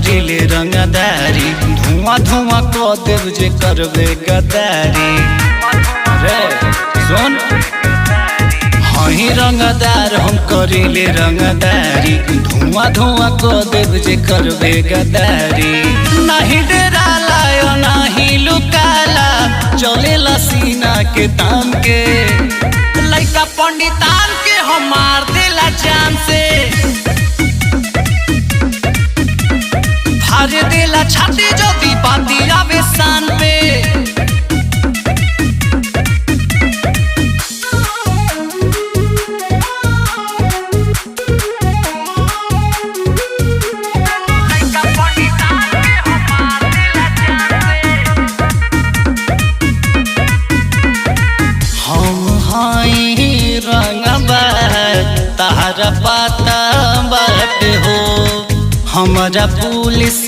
करिले रंगदारी धुआं धुआं को देव जे करबे गदारी रे सुन हही रंगदार हम करिले रंगदारी धुआं धुआं को देव जे करबे गदारी नहीं डराला नहीं लुकाला चलेला सीना के तान के लइका पंडितान के हम मार देला जान से भार देला छाती जो दीपाती आवे सान पे तारा पाता बाट हो हमारा पुलिस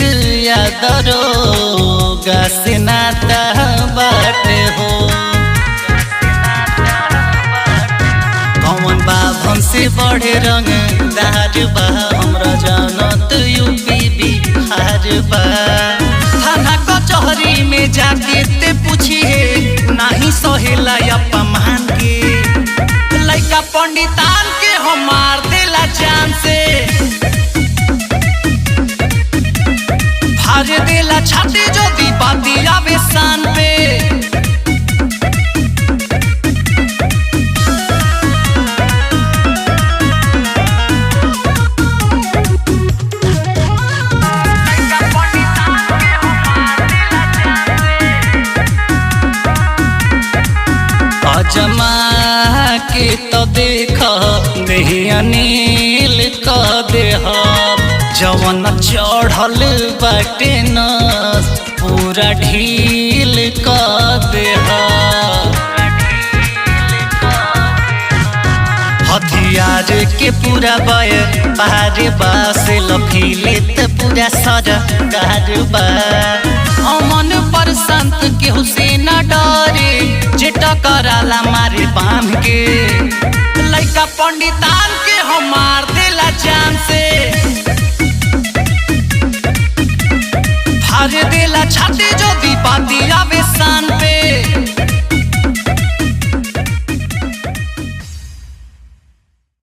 या दरोगा से नाता बाट हो कौन बाभन से बढ़े रंग दार बा हमरा जानत यूपी बिहार बा थाना कचहरी में जाके ते पूछिए नहीं सहेला अपमान के लइका पंडितान के हम मार देला जान से भार देला छाती जो दीपाती आवे सान पे जमा के तो देख देही अनिल क देह जवन चढ़ल बाटे न पूरा ढील क देह हथियार के पूरा बय पार बास लफीले त पूरा सर कारबा अमन पर संत के हुसैन डरे जे टकराला मारे बांध के लइका पंडितान के हम मार देला जान से भार देला छाती